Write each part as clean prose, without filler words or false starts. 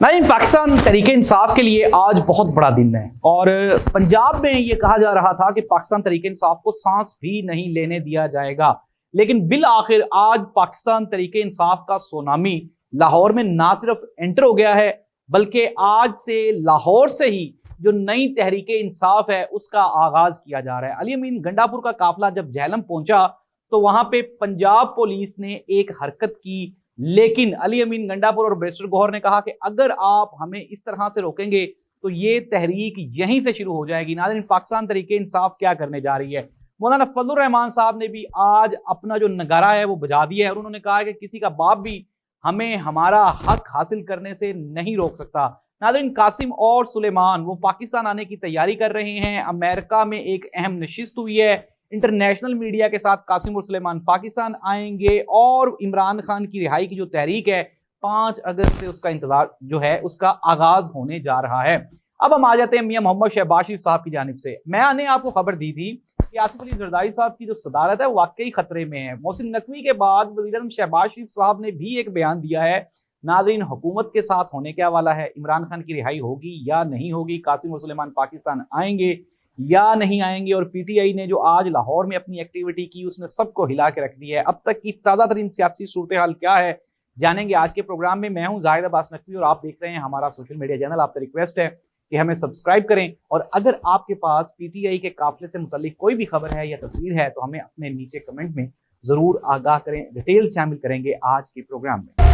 नहीं, पाकिस्तान तहरीक इंसाफ के लिए आज बहुत बड़ा दिन है और पंजाब में ये कहा जा रहा था कि पाकिस्तान तहरीक इंसाफ को सांस भी नहीं लेने दिया जाएगा, लेकिन बिल आखिर आज पाकिस्तान तहरीक इंसाफ का सुनामी लाहौर में ना सिर्फ एंटर हो गया है बल्कि आज से लाहौर से ही जो नई तहरीक इंसाफ है उसका आगाज किया जा रहा है। अली अमीन गंडापुर का काफिला जब झेलम पहुंचा तो वहां पे पंजाब पुलिस ने एक हरकत की, लेकिन अली अमीन गंडापुर और बैरिस्टर गौहर ने कहा कि अगर आप हमें इस तरह से रोकेंगे तो ये तहरीक यहीं से शुरू हो जाएगी। नाज़रीन, पाकिस्तान तहरीक इंसाफ क्या करने जा रही है। मौलाना फजलुर रहमान साहब ने भी आज अपना जो नगारा है वो बजा दिया है और उन्होंने कहा कि किसी का बाप भी हमें हमारा हक हासिल करने से नहीं रोक सकता। नाज़रीन, कासिम और सुलेमान वो पाकिस्तान आने की तैयारी कर रहे हैं। अमेरिका में एक अहम नशिस्त हुई है, इंटरनेशनल मीडिया के साथ कासिम और सुलेमान पाकिस्तान आएंगे और इमरान खान की रिहाई की जो तहरीक है 5 अगस्त से उसका इंतजार जो है उसका आगाज होने जा रहा है। अब हम आ जाते हैं मियां मोहम्मद शहबाज शरीफ साहब की जानिब से। मैंने आपको खबर दी थी कि आसिफ अली जरदारी साहब की जो सदारत है वो वाकई खतरे में है। मोहसिन नकवी के बाद वज़ीर-ए-आज़म शहबाज शरीफ साहब ने भी एक बयान दिया है। नाज़रीन, हुकूमत के साथ होने क्या वाला है, इमरान खान की रिहाई होगी या नहीं होगी, कासिम और सुलेमान पाकिस्तान आएंगे या नहीं आएंगे। और पीटीआई ने जो आज लाहौर में अपनी एक्टिविटी की उसने सबको हिला के रख दी है। अब तक की ताज़ा तरीन सियासी सूरत हाल क्या है जानेंगे आज के प्रोग्राम में। मैं हूं जाहिद अब्बास नकवी और आप देख रहे हैं हमारा सोशल मीडिया चैनल। आपसे रिक्वेस्ट है कि हमें सब्सक्राइब करें और अगर आपके पास पीटीआई के काफिले से मुताल्लिक कोई भी खबर है या तस्वीर है तो हमें अपने नीचे कमेंट में जरूर आगाह करें। डिटेल शामिल करेंगे आज के प्रोग्राम में।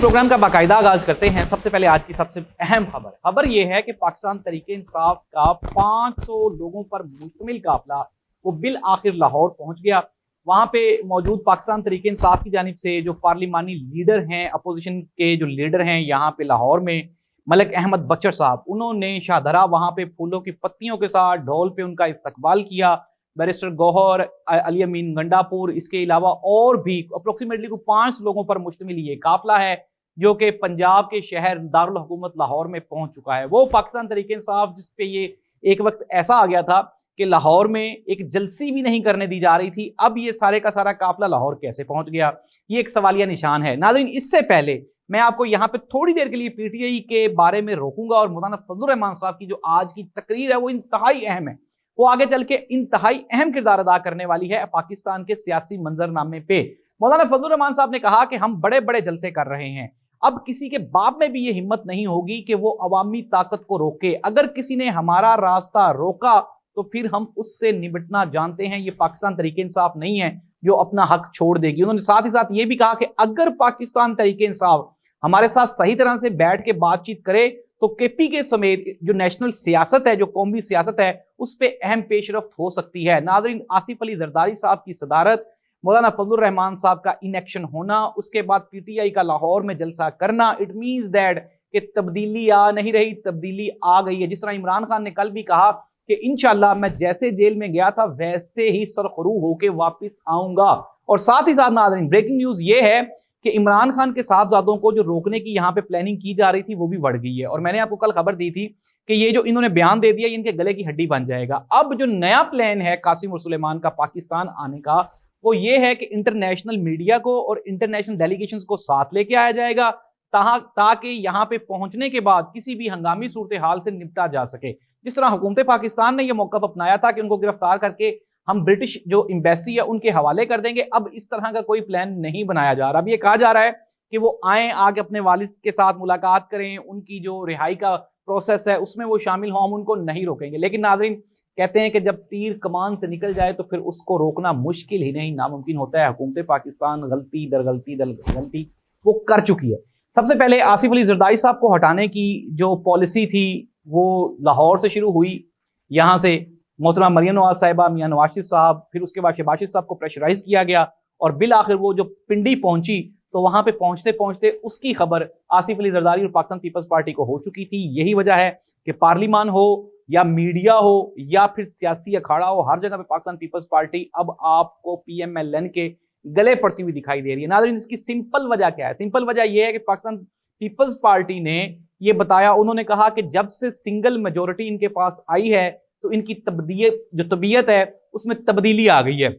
प्रोग्राम का बाकायदा आगाज करते हैं। सबसे पहले आज की सबसे अहम खबर यह है कि पाकिस्तान तहरीक इंसाफ का 500 लोगों पर मुश्तमिल काफिला वो बिल आखिर लाहौर पहुंच गया। वहां पे मौजूद पाकिस्तान तहरीक इंसाफ की जानिब से जो पार्लिमानी लीडर हैं, अपोजिशन के जो लीडर हैं यहाँ पे लाहौर में, मलिक अहमद बचर साहब, उन्होंने शाहदरा वहां पे फूलों की पत्तियों के साथ ढोल पे उनका इस्तकबाल किया। बैरिस्टर गौहर, अली अमीन गंडापुर, इसके अलावा और भी अप्रोक्सीमेटली 5 लोगों पर मुश्तमिल ये काफिला है जो कि पंजाब के शहर दारुल हुकूमत लाहौर में पहुंच चुका है। वो पाकिस्तान तहरीक इंसाफ जिस पे ये एक वक्त ऐसा आ गया था कि लाहौर में एक जलसी भी नहीं करने दी जा रही थी, अब ये सारे का सारा काफिला लाहौर कैसे पहुंच गया, ये एक सवालिया निशान है। नाज़रीन, इससे पहले मैं आपको यहाँ पे थोड़ी देर के लिए पीटीआई के बारे में रोकूंगा और मौलाना फजलुर रहमान साहब की जो आज की तकरीर है वो इंतहाई अहम है, वो आगे चल के इंतहाई अहम किरदार अदा करने वाली है पाकिस्तान के सियासी मंजरनामे पे। मौलाना फजलुर रहमान साहब ने कहा कि हम बड़े बड़े जलसे कर रहे हैं, अब किसी के बाप में भी ये हिम्मत नहीं होगी कि वो अवामी ताकत को रोके। अगर किसी ने हमारा रास्ता रोका तो फिर हम उससे निपटना जानते हैं। ये पाकिस्तान तहरीक इंसाफ नहीं है जो अपना हक छोड़ देगी। उन्होंने साथ ही साथ ये भी कहा कि अगर पाकिस्तान तहरीक इंसाफ हमारे साथ सही तरह से बैठ के बातचीत करे तो केपी के समेत जो नेशनल सियासत है, जो कौमी सियासत है, उस पर अहम पेशरफ्त हो सकती है। नाज़रीन, आसिफ अली जरदारी साहब की सदारत, मौलाना फजलुर रहमान साहब का इनेक्शन होना, उसके बाद पीटीआई का लाहौर में जलसा करना, इट मीन्स दैट कि तब्दीली आ नहीं रही, तब्दीली आ गई है। जिस तरह इमरान खान ने कल भी कहा कि इंशाल्लाह मैं जैसे जेल में गया था वैसे ही सरखरू होके वापस आऊंगा। और साथ ही साथ नाज़रीन, ब्रेकिंग न्यूज ये है कि इमरान खान के साहबजादों को जो रोकने की यहाँ पे प्लानिंग की जा रही थी वो भी बढ़ गई है। और मैंने आपको कल खबर दी थी कि ये जो इन्होंने बयान दे दिया इनके गले की हड्डी बन जाएगा। अब जो नया प्लान है कासिम और सुलेमान का पाकिस्तान आने का वो ये है कि इंटरनेशनल मीडिया को और इंटरनेशनल डेलीगेशंस को साथ लेके आया जाएगा ताकि यहाँ पे पहुंचने के बाद किसी भी हंगामी सूरत हाल से निपटा जा सके। जिस तरह हुकूमत पाकिस्तान ने यह मौका अपनाया था कि उनको गिरफ्तार करके हम ब्रिटिश जो एम्बेसी है उनके हवाले कर देंगे, अब इस तरह का कोई प्लान नहीं बनाया जा रहा। अब ये कहा जा रहा है कि वो आए, आगे अपने वालिद के साथ मुलाकात करें, उनकी जो रिहाई का प्रोसेस है उसमें वो शामिल हों, हम उनको नहीं रोकेंगे। लेकिन नाज़रीन, कहते हैं कि जब तीर कमान से निकल जाए तो फिर उसको रोकना मुश्किल ही नहीं नामुमकिन होता है। हुकूमत पाकिस्तान गलती दर गलती वो कर चुकी है। सबसे पहले आसिफ अली जरदारी साहब को हटाने की जो पॉलिसी थी वो लाहौर से शुरू हुई। यहाँ से मोहतरमा मरियम नवाज साहिबा, मियां नवाज शरीफ साहब, फिर उसके बाद शहबाज शरीफ साहब को प्रेशराइज किया गया और बिल आखिर वो जो पिंडी पहुंची तो वहां पे पहुंचते पहुंचते उसकी खबर आसिफ अली जरदारी और पाकिस्तान पीपल्स पार्टी को हो चुकी थी। यही वजह है कि पार्लिमान हो या मीडिया हो या फिर सियासी अखाड़ा हो, हर जगह पे पाकिस्तान पीपल्स पार्टी अब आपको PMLN के गले पड़ती हुई दिखाई दे रही है। नाज़रीन, इसकी सिंपल वजह क्या है? सिंपल वजह यह है कि पाकिस्तान पीपल्स पार्टी ने ये बताया, उन्होंने कहा कि जब से सिंगल मेजोरिटी इनके पास आई है तो इनकी तबीयत है उसमें तब्दीली आ गई है।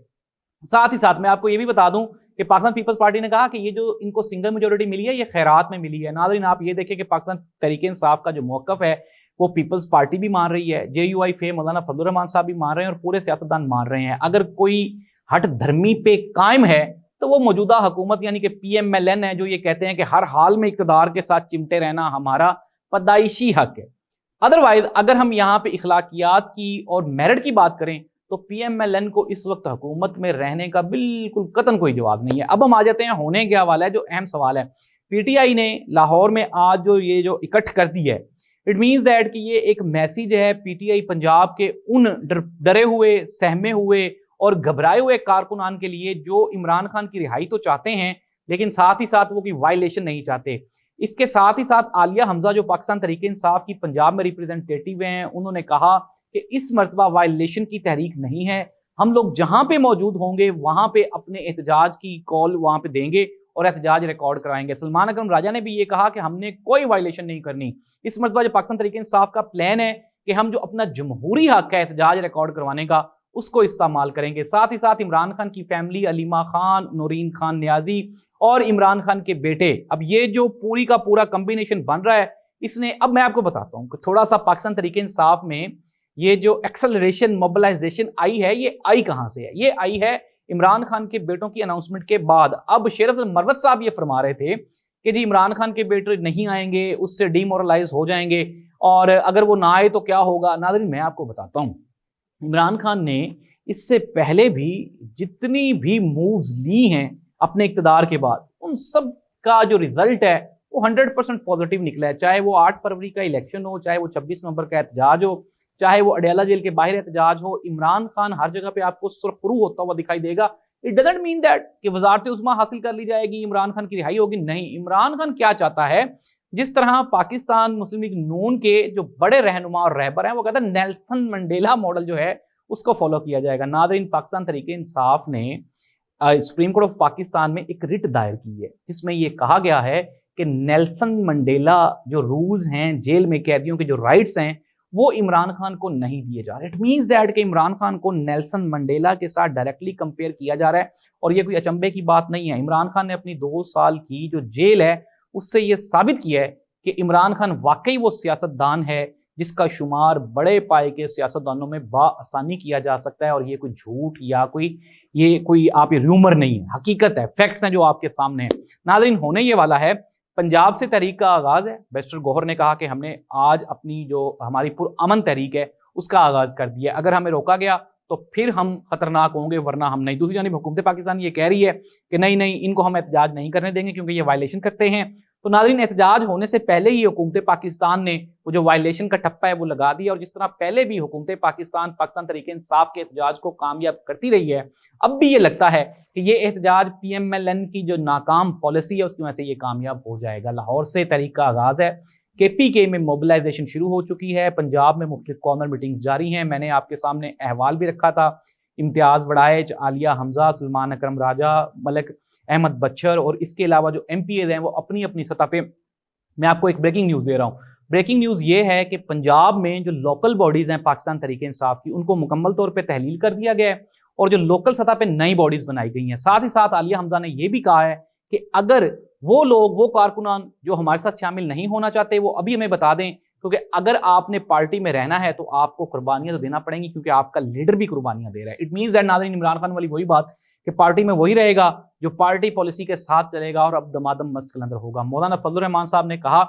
साथ ही साथ मैं आपको ये भी बता दूं कि पाकिस्तान पीपल्स पार्टी ने कहा कि ये जो इनको सिंगल मेजोरिटी मिली है ये खैरात में मिली है। नाज़रीन आप ये देखें कि पाकिस्तान तहरीक इंसाफ का जो मौक़िफ़ है वो पीपल्स पार्टी भी मान रही है, JUI फे मौलाना फजलुर रहमान साहब भी मान रहे हैं और पूरे सियासतदान मान रहे हैं। अगर कोई हट धर्मी पे कायम है तो वो मौजूदा हुकूमत यानी कि PMLN है, जो ये कहते हैं कि हर हाल में इक़्तिदार के साथ चिमटे रहना हमारा पैदाइशी हक है। अदरवाइज अगर हम यहाँ पे इखलाकियात की और मेरिट की बात करें तो PMLN को इस वक्त हुकूमत में रहने का बिल्कुल कतन कोई जवाब नहीं है। अब हम आ जाते हैं होने क्या वाला है, जो अहम सवाल है। PTI ने लाहौर में आज जो इकट्ठ कर दी है, इट मीन्स दैट कि ये एक मैसेज है PTI पंजाब के उन डरे हुए, सहमे हुए और घबराए हुए कारकुनान के लिए जो इमरान खान की रिहाई तो चाहते हैं लेकिन साथ ही साथ वो कोई वायलेशन नहीं चाहते। इसके साथ ही साथ आलिया हमजा जो पाकिस्तान तहरीक इंसाफ की पंजाब में रिप्रेजेंटेटिव हैं, उन्होंने कहा कि इस मरतबा वायलेशन की तहरीक नहीं है, हम लोग जहां पे मौजूद होंगे वहां पे अपने एहतजाज की कॉल वहां पे देंगे और एहतजाज रिकॉर्ड कराएंगे। सलमान अकरम राजा ने भी ये कहा कि हमने कोई वायलेशन नहीं करनी। इस मरतबा जो पाकिस्तान तहरीक इंसाफ का प्लान है कि हम जो अपना जमहूरी हक है एहतजाज रिकॉर्ड करवाने का उसको इस्तेमाल करेंगे। साथ ही साथ इमरान खान की फैमिली, अलीमा खान, नूरीन खान न्याजी और इमरान खान के बेटे, अब ये जो पूरी का पूरा कॉम्बिनेशन बन रहा है इसने, अब मैं आपको बताता हूँ कि थोड़ा सा पाकिस्तान तहरीक इंसाफ में ये जो एक्सेलरेशन मोबिलाइजेशन आई है ये आई कहाँ से है? ये आई है इमरान खान के बेटों की अनाउंसमेंट के बाद। अब शेर अफजल मरवत साहब ये फरमा रहे थे कि जी इमरान खान के बेटे नहीं आएंगे, उससे डीमोरलाइज हो जाएंगे और अगर वो ना आए तो क्या होगा। नाज़रीन मैं आपको बताता हूँ, इमरान खान ने इससे पहले भी जितनी भी मूव्स ली हैं अपने इक़्तिदार के बाद, उन सब का जो रिजल्ट है वो 100% पॉजिटिव निकला है। चाहे वो 8 फरवरी का इलेक्शन हो, चाहे वो 26 नवंबर का एहतजाज हो, चाहे वो अडयाला जेल के बाहर एहतजाज हो, इमरान खान हर जगह पे आपको सुरखरू होता हुआ दिखाई देगा। इट डजंट मीन दैट कि वजारत उज़्मा हासिल कर ली जाएगी, इमरान खान की रिहाई होगी, नहीं। इमरान खान क्या चाहता है, जिस तरह पाकिस्तान मुस्लिम लीग नून के जो बड़े रहनुमा और रहबर हैं वो कहते हैं नेल्सन मंडेला मॉडल जो है उसको फॉलो किया जाएगा। नाज़रीन पाकिस्तान तहरीक इंसाफ ने सुप्रीम कोर्ट ऑफ पाकिस्तान में एक रिट दायर की है जिसमें यह कहा गया है कि नेल्सन मंडेला जो रूल्स हैं, जेल में कैदियों के जो राइट्स हैं, वो इमरान खान को नहीं दिए जा रहे। इट मीन्स दैट कि इमरान खान को नेल्सन मंडेला के साथ डायरेक्टली कंपेयर किया जा रहा है और ये कोई अचंभे की बात नहीं है। इमरान खान ने अपनी 2 साल की जो जेल है उससे ये साबित किया है कि इमरान खान वाकई वो सियासतदान है जिसका शुमार बड़े पाए के सियासतदानों में बाआसानी किया जा सकता है। और ये कोई झूठ या कोई आप ये र्यूमर नहीं है, हकीकत है, फैक्ट्स हैं जो आपके सामने हैं। नाज़रीन होने ये वाला है, पंजाब से तहरीक का आगाज़ है। बैरिस्टर गौहर ने कहा कि हमने आज अपनी जो हमारी पुरअमन तहरीक है उसका आगाज़ कर दिया, अगर हमें रोका गया तो फिर हम खतरनाक होंगे वरना हम नहीं। दूसरी जानिब हुकूमत पाकिस्तान ये कह रही है कि नहीं इनको हम एहतजाज नहीं करने देंगे क्योंकि ये वायलेशन करते हैं। तो नाज़रीन एहतजाज होने से पहले ही हुकूमत पाकिस्तान ने वो जो वायलेशन का ठप्पा है वो लगा दिया और जिस तरह पहले भी हुकूमत पाकिस्तान तहरीक इंसाफ के एहतजाज को कामयाब करती रही है, अब भी ये लगता है कि ये एहतजाज PMLN की जो नाकाम पॉलिसी है उसकी वजह से ये कामयाब हो जाएगा। लाहौर से तहरीक का आगाज़ है, KPK में मोबिलाइजेशन शुरू हो चुकी है, पंजाब में मुख्तलिफ कॉर्नर मीटिंग्स जारी हैं। मैंने आपके सामने अहवाल भी रखा था, इम्तियाज़ वड़ाइच, आलिया हमजा, सलमान अकरम राजा, मलिक अहमद बच्चर और इसके अलावा जो MPAs हैं वो अपनी अपनी सतह पे। मैं आपको एक ब्रेकिंग न्यूज़ दे रहा हूँ। ब्रेकिंग न्यूज़ ये है कि पंजाब में जो लोकल बॉडीज़ हैं पाकिस्तान तहरीक इंसाफ की, उनको मुकम्मल तौर पर तहलील कर दिया गया है और जो लोकल सतह पे नई बॉडीज़ बनाई गई हैं। साथ ही साथ आलिया हमजा ने यह भी कहा है कि अगर वो लोग, वो कारकुनान जो हमारे साथ शामिल नहीं होना चाहते वो अभी हमें बता दें, क्योंकि अगर आपने पार्टी में रहना है तो आपको कुर्बानियां तो देना पड़ेंगी क्योंकि आपका लीडर भी कुर्बानियां दे रहा है। इट मीन्स दैट नाज़रीन इमरान खान वाली वही बात कि पार्टी में वही रहेगा जो पार्टी पॉलिसी के साथ चलेगा और अब दमादम मस्त कलंदर होगा। मौलाना फजलुर रहमान साहब ने कहा,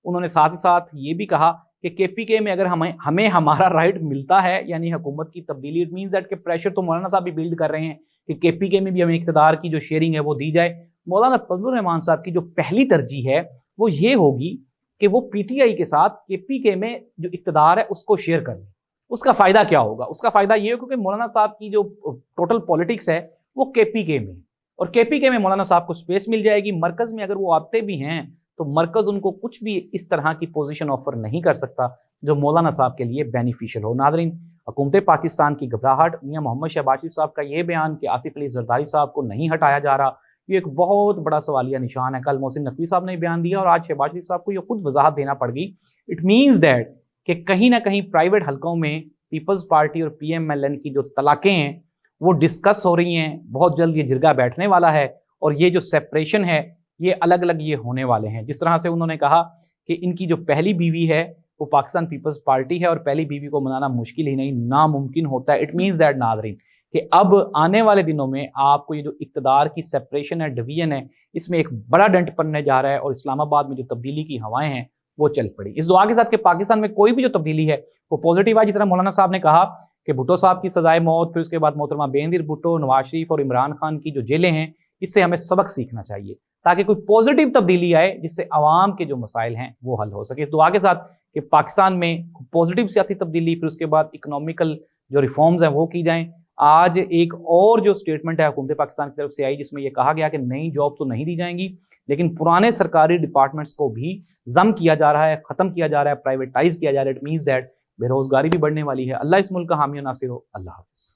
उन्होंने साथ ही साथ ये भी कहा कि KPK में अगर हमें हमारा राइट मिलता है यानी हुकूमत की तब्दीली, इट मीन्स दैट के प्रेशर तो मौलाना साहब भी बिल्ड कर रहे हैं कि KPK में भी हमें इक़्तिदार की जो शेयरिंग है वो दी जाए। मौलाना फजलुर रहमान साहब की जो पहली तरजीह है वो ये होगी कि वो PTI के साथ KPK में जो इक़्तिदार है उसको शेयर कर लें। उसका फ़ायदा क्या होगा? उसका फ़ायदा ये हो कि मौलाना साहब की जो टोटल पॉलिटिक्स है वो KPK में, और KPK में मौलाना साहब को स्पेस मिल जाएगी। मरकज़ में अगर वो आते भी हैं तो मरकज़ उनको कुछ भी इस तरह की पोजीशन ऑफर नहीं कर सकता जो मौलाना साहब के लिए बेनिफिशियल हो। नाज़रीन हुकूमत पाकिस्तान की घबराहट, मियां मोहम्मद शहबाज शरीफ साहब का ये बयान कि आसिफ अली जरदारी साहब को नहीं हटाया जा रहा, ये एक बहुत बड़ा सवालिया निशान है। कल मोहसिन नकवी साहब ने बयान दिया और आज शहबाज शरीफ साहब को ये खुद वजाहत देना पड़ गई। इट मीन्स दैट कि कहीं ना कहीं प्राइवेट हलकों में पीपल्स पार्टी और PMLN की जो तलाक़ें हैं वो डिस्कस हो रही हैं। बहुत जल्द ये जिरगा बैठने वाला है और ये जो सेपरेशन है ये अलग अलग ये होने वाले हैं। जिस तरह से उन्होंने कहा कि इनकी जो पहली बीवी है वो पाकिस्तान पीपल्स पार्टी है और पहली बीवी को मनाना मुश्किल ही नहीं नामुमकिन होता है। इट मीन्स दैट नादरीन कि अब आने वाले दिनों में आपको ये जो इक़्तिदार की सेपरेशन है, डिवीजन है, इसमें एक बड़ा डंट पड़ने जा रहा है और इस्लामाबाद में जो तब्दीली की हवाएं हैं वो चल पड़ी। इस दुआ के साथ कि पाकिस्तान में कोई भी जो तब्दीली है वो पॉजिटिव है। जिस तरह मौलाना साहब ने कहा कि भुट्टो साहब की सजाए मौत, फिर उसके बाद मोहतरमा बेनज़ीर भुट्टो, नवाज शरीफ और इमरान खान की जो जेलें हैं, इससे हमें सबक सीखना चाहिए ताकि कोई पॉजिटिव तब्दीली आए जिससे आवाम के जो मसाइल हैं वो हल हो सके। इस दुआ के साथ कि पाकिस्तान में पॉजिटिव सियासी तब्दीली, फिर उसके बाद इकोनॉमिकल जो रिफॉर्म्स हैं वो की जाएँ। आज एक और जो स्टेटमेंट है हुकूमत पाकिस्तान की तरफ से आई जिसमें यह कहा गया कि नई जॉब तो नहीं दी जाएंगी लेकिन पुराने सरकारी डिपार्टमेंट्स को भी जम किया जा रहा है, ख़त्म किया जा रहा है, प्राइवेटाइज किया जा रहा है। इट मीन्स दैट बेरोजगारी भी बढ़ने वाली है। अल्लाह इस मुल्क का हामी और नासिर हो। अल्लाह हाफ़िज़।